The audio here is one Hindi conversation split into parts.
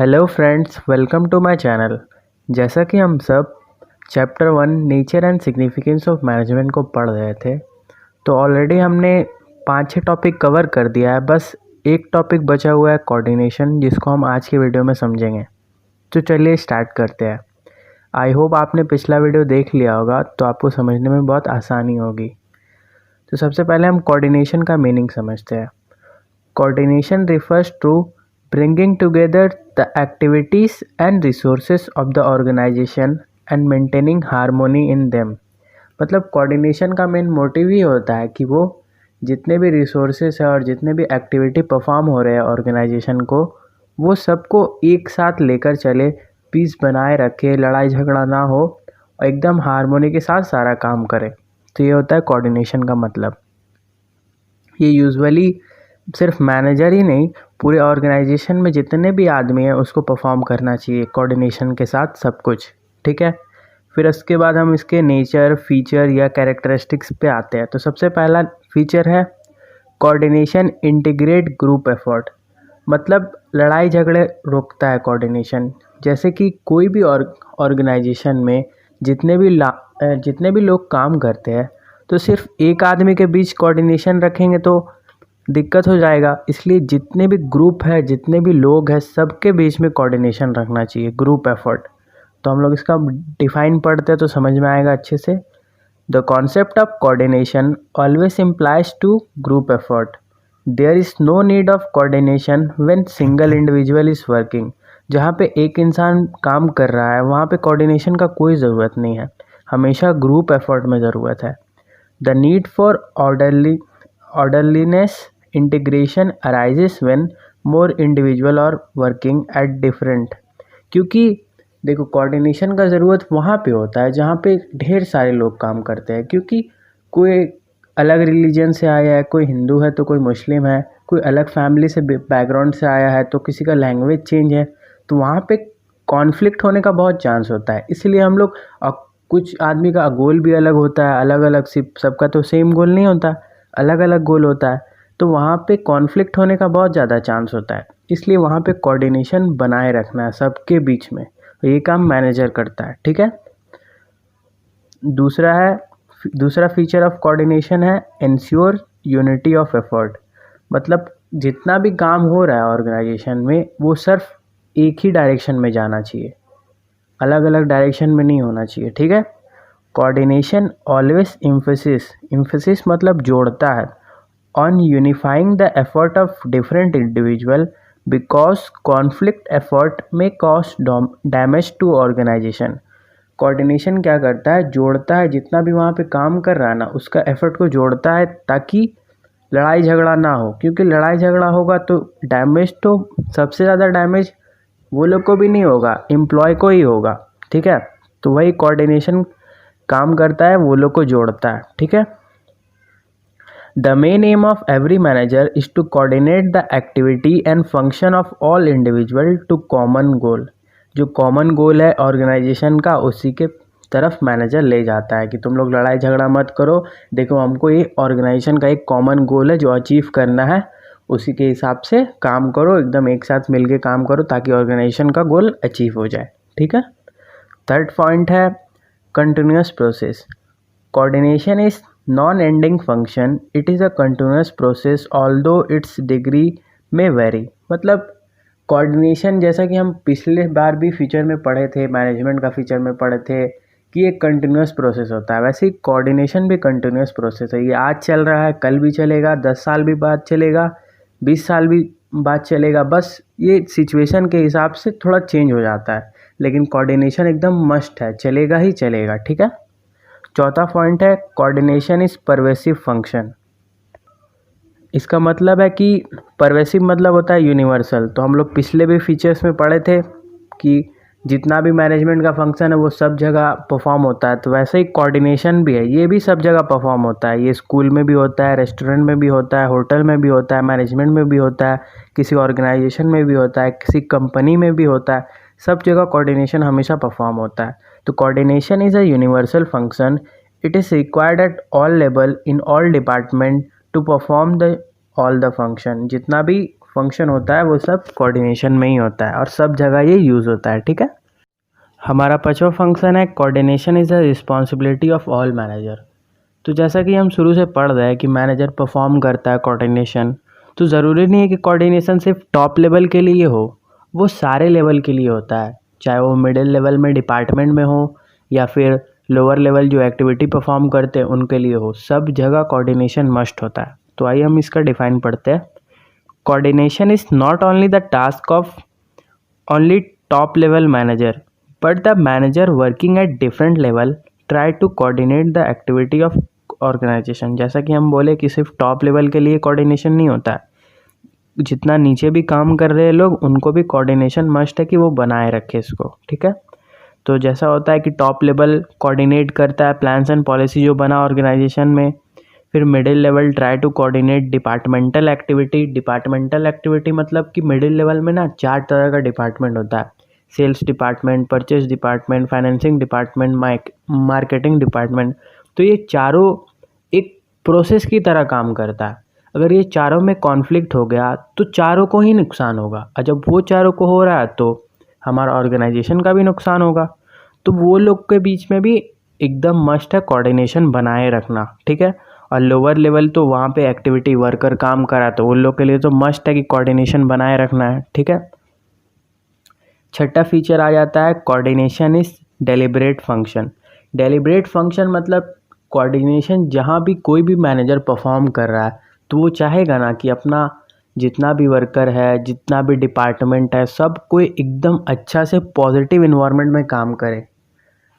Hello friends, welcome to my channel. जैसा कि हम सब chapter 1 nature and significance of management को पढ़ रहे थे, तो ऑलरेडी हमने 5-6 टॉपिक कवर कर दिया है। बस एक टॉपिक बचा हुआ है, कोऑर्डिनेशन, जिसको हम आज के वीडियो में समझेंगे। तो चलिए स्टार्ट करते हैं। आई होप आपने पिछला वीडियो देख लिया होगा, तो आपको समझने में बहुत आसानी होगी। तो सबसे पहले हम कोऑर्डिनेशन का मीनिंग समझते हैं। Coordination refers to bringing together the activities and resources of the organization and maintaining harmony in them। मतलब कोऑर्डिनेशन का मेन मोटिव ही होता है कि वो जितने भी रिसोर्सेस है और जितने भी एक्टिविटी परफॉर्म हो रहे हैं ऑर्गेनाइजेशन को, वो सबको एक साथ लेकर चले, पीस बनाए रखे, लड़ाई झगड़ा ना हो और एकदम हारमोनी के साथ सारा काम करे। तो ये होता है कोऑर्डिनेशन का मतलब। ये यूजुअली सिर्फ मैनेजर ही नहीं, पूरे ऑर्गेनाइजेशन में जितने भी आदमी हैं उसको परफॉर्म करना चाहिए कोऑर्डिनेशन के साथ सब कुछ। ठीक है, फिर उसके बाद हम इसके नेचर, फीचर या कैरेक्टरिस्टिक्स पे आते हैं। तो सबसे पहला फीचर है कोऑर्डिनेशन इंटीग्रेट ग्रुप एफर्ट। मतलब लड़ाई झगड़े रोकता है कोऑर्डिनेशन। जैसे कि कोई भी ऑर्गेनाइजेशन में जितने भी लोग काम करते हैं, तो सिर्फ एक आदमी के बीच कोऑर्डिनेशन रखेंगे तो दिक्कत हो जाएगा। इसलिए जितने भी ग्रुप है, जितने भी लोग हैं, सबके बीच में कोऑर्डिनेशन रखना चाहिए, ग्रुप एफर्ट। तो हम लोग इसका डिफाइन पढ़ते हैं तो समझ में आएगा अच्छे से। The concept of coordination always implies to group effort. There is no need of coordination when single individual is working. जहाँ पे एक इंसान काम कर रहा है वहाँ पे कोऑर्डिनेशन का कोई ज़रूरत नहीं है, हमेशा ग्रुप एफर्ट में ज़रूरत है। The need for orderliness integration arises when more individual are working at different। क्योंकि देखो, कोऑर्डिनेशन का ज़रूरत वहाँ पे होता है जहाँ पे ढेर सारे लोग काम करते हैं। क्योंकि कोई अलग रिलीजन से आया है, कोई हिंदू है तो कोई मुस्लिम है, कोई अलग फैमिली से बैकग्राउंड से आया है, तो किसी का लैंग्वेज चेंज है, तो वहाँ पे कॉन्फ्लिक्ट होने का बहुत चांस होता है। इसलिए हम लोग कुछ आदमी का गोल भी अलग होता है, अलग अलग, सबका तो सेम गोल नहीं होता, अलग अलग गोल होता है, तो वहाँ पे कॉन्फ्लिक्ट होने का बहुत ज़्यादा चांस होता है। इसलिए वहाँ पे कोऑर्डिनेशन बनाए रखना है सबके बीच में, ये काम मैनेजर करता है। ठीक है, दूसरा फीचर ऑफ कोऑर्डिनेशन है इंश्योर यूनिटी ऑफ एफर्ट। मतलब जितना भी काम हो रहा है ऑर्गेनाइजेशन में, वो सिर्फ एक ही डायरेक्शन में जाना चाहिए, अलग अलग डायरेक्शन में नहीं होना चाहिए। ठीक है, कोऑर्डिनेशन ऑलवेज एम्फेसिस मतलब जोड़ता है on unifying the effort of different individual, because conflict effort में cause damage to organisation. Coordination क्या करता है, जोड़ता है, जितना भी वहाँ पे काम कर रहा है ना, उसका एफर्ट को जोड़ता है ताकि लड़ाई झगड़ा ना हो। क्योंकि लड़ाई झगड़ा होगा तो डैमेज तो सबसे ज़्यादा डैमेज वो लोग को भी नहीं होगा, एम्प्लॉय को ही होगा। ठीक है, तो वही कोऑर्डिनेशन काम करता है, वो लोग को जोड़ता है। ठीक है, the main aim of every manager is to coordinate the activity and function of all individual to common goal. जो कॉमन गोल है ऑर्गेनाइजेशन का, उसी के तरफ मैनेजर ले जाता है कि तुम लोग लड़ाई झगड़ा मत करो, देखो हमको ये ऑर्गेनाइजेशन का एक कॉमन गोल है जो अचीव करना है, उसी के हिसाब से काम करो, एकदम एक साथ मिलके काम करो ताकि ऑर्गेनाइजेशन का गोल अचीव हो जाए। ठीक है, थर्ड पॉइंट है continuous process. Coordination is non ending function, it is a continuous process although it's degree में वेरी। मतलब कोऑर्डिनेशन, जैसा कि हम पिछले बार भी फीचर में पढ़े थे, मैनेजमेंट का फीचर में पढ़े थे कि एक कंटिन्यूस प्रोसेस होता है, वैसे ही कोऑर्डिनेशन भी कंटिन्यूस प्रोसेस है। ये आज चल रहा है, कल भी चलेगा, 10 साल भी बाद चलेगा, 20 साल भी बाद चलेगा। बस ये सिचुएशन के हिसाब से थोड़ा चेंज हो जाता है, लेकिन कोऑर्डिनेशन एकदम मस्ट है, चलेगा ही चलेगा। ठीक है, चौथा पॉइंट है कोऑर्डिनेशन इज परवेसिव फंक्शन। इसका मतलब है कि परवेसिव मतलब होता है यूनिवर्सल। तो हम लोग पिछले भी फीचर्स में पढ़े थे कि जितना भी मैनेजमेंट का फंक्शन है वो सब जगह परफॉर्म होता है, तो वैसे ही कोऑर्डिनेशन भी है, ये भी सब जगह परफॉर्म होता है। ये स्कूल में भी होता है, रेस्टोरेंट में भी होता है, होटल में भी होता है, मैनेजमेंट में भी होता है, किसी ऑर्गेनाइजेशन में भी होता है, किसी कंपनी में भी होता है, सब जगह कोऑर्डिनेशन हमेशा परफॉर्म होता है। तो coordination is a universal function, it is required at all level in all department to perform the all the function. जितना भी फंक्शन होता है वो सब कोऑर्डिनेशन में ही होता है और सब जगह ये यूज़ होता है, ठीक है। हमारा 5वां फंक्शन है coordination is the responsibility of all manager. तो जैसा कि हम शुरू से पढ़ रहे हैं कि मैनेजर परफॉर्म करता है कोऑर्डिनेशन, तो ज़रूरी नहीं है कि कोऑर्डिनेशन सिर्फ टॉप लेवल के लिए हो, वो सारे लेवल के लिए होता है, चाहे वो मिडिल लेवल में डिपार्टमेंट में हो या फिर लोअर लेवल जो एक्टिविटी परफॉर्म करते हैं उनके लिए हो, सब जगह कोऑर्डिनेशन मस्ट होता है। तो आइए हम इसका डिफाइन पढ़ते हैं। Coordination is not only the task of only top level manager, but the manager working at different level try to coordinate the activity of organization। जैसा कि हम बोले कि सिर्फ टॉप लेवल के लिए कोऑर्डिनेशन नहीं होता है, जितना नीचे भी काम कर रहे हैं लोग उनको भी कोऑर्डिनेशन मस्ट है कि वो बनाए रखे इसको, ठीक है। तो जैसा होता है कि टॉप लेवल कोऑर्डिनेट करता है प्लान्स एंड पॉलिसी जो बना ऑर्गेनाइजेशन में, फिर middle level try to coordinate departmental activity. Departmental activity मतलब कि मिडिल लेवल में ना 4 तरह का डिपार्टमेंट होता है, sales department, purchase department, financing department, marketing department. तो ये चारों एक प्रोसेस की तरह काम करता है। अगर ये चारों में कॉन्फ्लिक्ट हो गया तो चारों को ही नुकसान होगा, और जब वो चारों को हो रहा है तो हमारा ऑर्गेनाइजेशन का भी नुकसान होगा। तो वो लोग के बीच में भी एकदम मस्ट है कोऑर्डिनेशन बनाए रखना, ठीक है। और लोअर लेवल तो वहाँ पे एक्टिविटी वर्कर काम करा तो उन लोग के लिए तो मस्ट है कि कोऑर्डिनेशन बनाए रखना है, ठीक है। छठा फीचर आ जाता है coordination is deliberate function. Deliberate function मतलब कोऑर्डिनेशन जहाँ भी कोई भी मैनेजर परफॉर्म कर रहा है तो वो चाहेगा ना कि अपना जितना भी वर्कर है, जितना भी डिपार्टमेंट है, सब कोई एकदम अच्छा से पॉजिटिव इन्वायरमेंट में काम करे।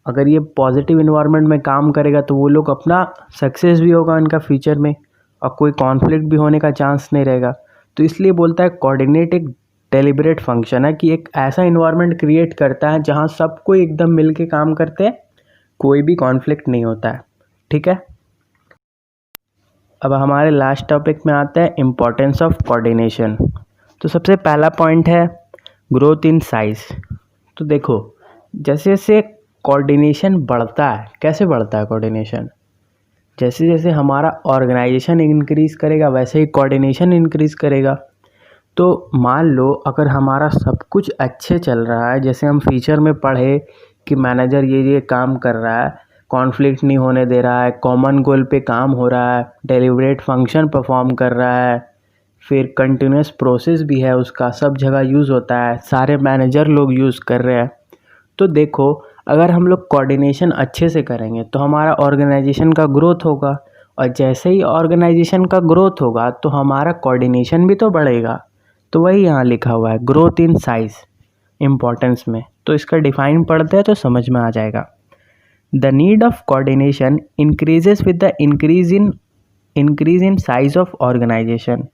अगर ये पॉजिटिव इन्वायरमेंट में काम करेगा तो वो लोग अपना सक्सेस भी होगा उनका फ्यूचर में, और कोई कॉन्फ्लिक्ट भी होने का चांस नहीं रहेगा। तो इसलिए बोलता है कोऑर्डिनेट एक डेलिब्रेट फंक्शन है कि एक ऐसा इन्वायरमेंट क्रिएट करता है जहाँ सब कोई एकदम मिल के काम करते हैं, कोई भी कॉन्फ्लिक्ट नहीं होता है, ठीक है। अब हमारे लास्ट टॉपिक में आता है इम्पोर्टेंस ऑफ कोऑर्डिनेशन। तो सबसे पहला पॉइंट है ग्रोथ इन साइज। तो देखो जैसे जैसे कोऑर्डिनेशन बढ़ता है, कैसे बढ़ता है कोऑर्डिनेशन, जैसे जैसे हमारा ऑर्गेनाइजेशन इंक्रीज़ करेगा वैसे ही कोऑर्डिनेशन इंक्रीज़ करेगा। तो मान लो अगर हमारा सब कुछ अच्छे चल रहा है, जैसे हम फीचर में पढ़े कि मैनेजर ये काम कर रहा है, कॉन्फ्लिक्ट नहीं होने दे रहा है, कॉमन गोल पे काम हो रहा है, डेलिब्रेट फंक्शन परफॉर्म कर रहा है, फिर कंटिन्यूस प्रोसेस भी है उसका, सब जगह यूज़ होता है, सारे मैनेजर लोग यूज़ कर रहे हैं। तो देखो अगर हम लोग कोऑर्डिनेशन अच्छे से करेंगे तो हमारा ऑर्गेनाइजेशन का ग्रोथ होगा, और जैसे ही ऑर्गेनाइजेशन का ग्रोथ होगा तो हमारा कोऑर्डिनेशन भी तो बढ़ेगा। तो वही यहाँ लिखा हुआ है ग्रोथ इन साइज इम्पोर्टेंस में। तो इसका डिफाइन पढ़ते हैं तो समझ में आ जाएगा। The need of coordination increases with the increase in size of organisation.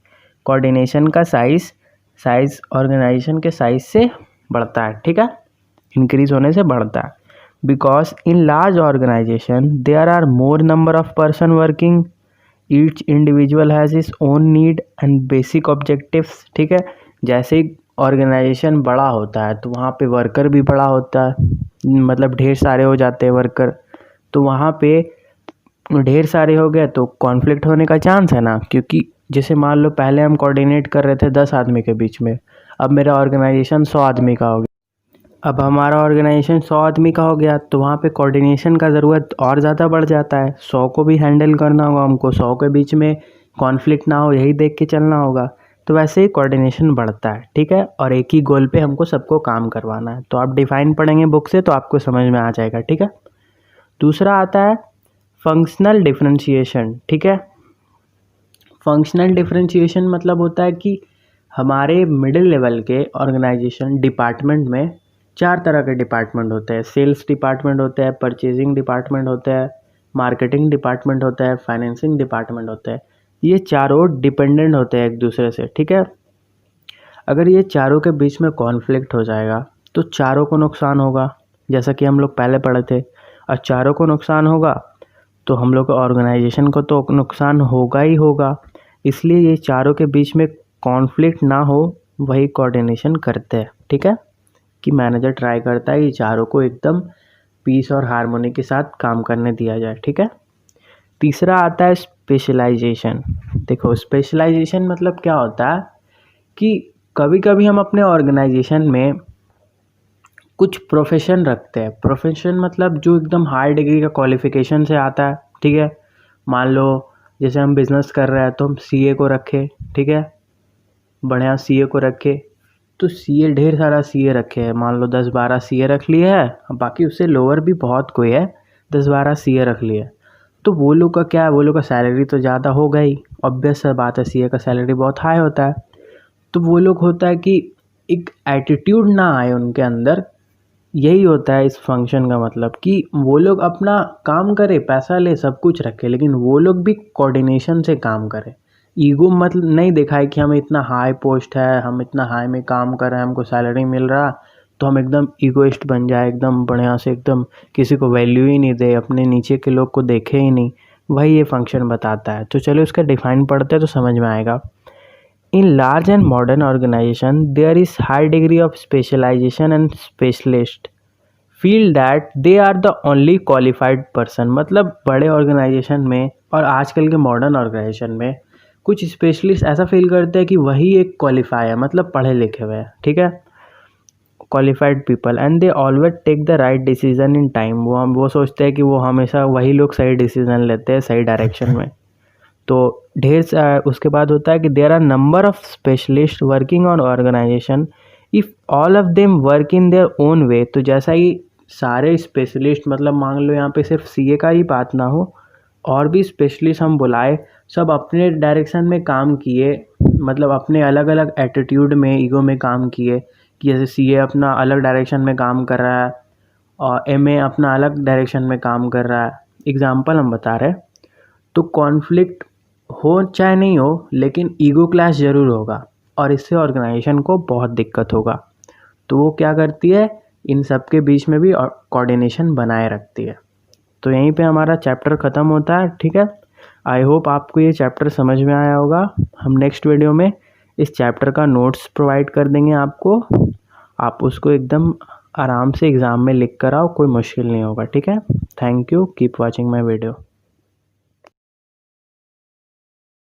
Coordination का साइज ऑर्गेनाइजेशन के साइज से बढ़ता है, ठीक है, इंक्रीज होने से बढ़ता है। Because in large organization there are more number of person working, each individual has his own need and basic objectives, ठीक है। जैसे ही ऑर्गेनाइजेशन बड़ा होता है तो वहाँ पे वर्कर भी बड़ा होता है, मतलब ढेर सारे हो जाते हैं वर्कर, तो वहाँ पे ढेर सारे हो गए तो कॉन्फ्लिक्ट होने का चांस है ना, क्योंकि जैसे मान लो पहले हम कोऑर्डिनेट कर रहे थे 10 आदमी के बीच में, अब मेरा ऑर्गेनाइजेशन 100 आदमी का हो गया। अब हमारा ऑर्गेनाइजेशन 100 आदमी का हो गया तो वहाँ पे कोऑर्डिनेशन का ज़रूरत और ज़्यादा बढ़ जाता है। 100 को भी हैंडल करना होगा हमको, 100 के बीच में कॉन्फ्लिक्ट ना हो यही देख के चलना होगा। तो वैसे ही कोऑर्डिनेशन बढ़ता है, ठीक है, और एक ही गोल पे हमको सबको काम करवाना है। तो आप डिफाइन पढ़ेंगे बुक से तो आपको समझ में आ जाएगा, ठीक है। दूसरा आता है फंक्शनल डिफरेंशिएशन, ठीक है। फंक्शनल डिफरेंशिएशन मतलब होता है कि हमारे मिडिल लेवल के ऑर्गेनाइजेशन डिपार्टमेंट में 4 तरह के डिपार्टमेंट होते हैं। सेल्स डिपार्टमेंट होता है, परचेजिंग डिपार्टमेंट होता है, मार्केटिंग डिपार्टमेंट होता है, फाइनेंसिंग डिपार्टमेंट होता है। ये चारों डिपेंडेंट होते हैं एक दूसरे से, ठीक है। अगर ये चारों के बीच में कॉन्फ्लिक्ट हो जाएगा तो चारों को नुकसान होगा, जैसा कि हम लोग पहले पढ़े थे। और चारों को नुकसान होगा तो हम लोग ऑर्गेनाइजेशन को तो नुकसान होगा ही होगा। इसलिए ये चारों के बीच में कॉन्फ्लिक्ट ना हो वही कोऑर्डिनेशन करते हैं, ठीक है, कि मैनेजर ट्राई करता है कि चारों को एकदम पीस और हार्मोनी के साथ काम करने दिया जाए, ठीक है। तीसरा आता है स्पेशलाइजेशन। देखो स्पेशलाइजेशन मतलब क्या होता है कि कभी कभी हम अपने ऑर्गेनाइजेशन में कुछ प्रोफेशन रखते हैं। प्रोफेशन मतलब जो एकदम हाई डिग्री का क्वालिफिकेशन से आता है, ठीक है। मान लो जैसे हम बिज़नेस कर रहे हैं तो हम सीए को रखे, ठीक है, बढ़िया सीए को रखे। तो सीए ढेर सारा सीए रखे हैं, मान लो 10-12 सीए रख लिए है, बाकी उससे लोअर भी बहुत कोई है, 10-12 सीए रख लिए। तो वो लोग का क्या है, वो लोग का सैलरी तो ज़्यादा होगा ही, ऑब्वियस सा बात है, सीए का सैलरी बहुत हाई होता है। तो वो लोग होता है कि एक एटीट्यूड ना आए उनके अंदर, यही होता है इस फंक्शन का मतलब, कि वो लोग अपना काम करे, पैसा ले, सब कुछ रखे, लेकिन वो लोग भी कोऑर्डिनेशन से काम करें। ईगो मतलब नहीं दिखाए कि हमें इतना हाई पोस्ट है, हम इतना हाई में काम कर रहे हैं, हमको सैलरी मिल रहा, तो हम एकदम ईगोइस्ट बन जाए, एकदम बढ़िया से, एकदम किसी को वैल्यू ही नहीं दे, अपने नीचे के लोग को देखे ही नहीं। वही ये फंक्शन बताता है। तो चलो इसका डिफाइन पढ़ते हैं तो समझ में आएगा। In large and modern organization, there is high degree of specialization and specialist feel that they are the only qualified person। मतलब बड़े ऑर्गेनाइजेशन में और आजकल के मॉडर्न ऑर्गेनाइजेशन में कुछ स्पेशलिस्ट ऐसा फील करते हैं कि वही एक क्वालिफाई है, मतलब पढ़े लिखे हुए हैं, ठीक है, qualified people, and they always take the right decision in time. वो सोचते हैं कि वो हमेशा वही लोग सही डिसीजन लेते हैं सही डायरेक्शन में। तो उसके बाद होता है कि there are number of specialist working on organization, if all of them work in their own way. तो जैसा ही सारे स्पेशलिस्ट, मतलब मान लो यहाँ पे सिर्फ सीए का ही बात ना हो, और भी स्पेशलिस्ट हम बुलाए, सब अपने डायरेक्शन में काम किए, मतलब अपने अलग अलग एटीट्यूड में, ईगो में काम किए, कि जैसे सीए अपना अलग डायरेक्शन में काम कर रहा है और एमए अपना अलग डायरेक्शन में काम कर रहा है। एग्जाम्पल हम बता रहे हैं। तो कॉन्फ्लिक्ट हो चाहे नहीं हो, लेकिन ईगो क्लैश ज़रूर होगा, और इससे ऑर्गेनाइजेशन को बहुत दिक्कत होगा। तो वो क्या करती है, इन सब के बीच में भी कोऑर्डिनेशन बनाए रखती है। तो यहीं पे हमारा चैप्टर ख़त्म होता है, ठीक है। आई होप आपको ये चैप्टर समझ में आया होगा। हम नेक्स्ट वीडियो में इस चैप्टर का नोट्स प्रोवाइड कर देंगे आपको, आप उसको एकदम आराम से एग्ज़ाम में लिख कर आओ, कोई मुश्किल नहीं होगा, ठीक है। Thank you, keep watching my video.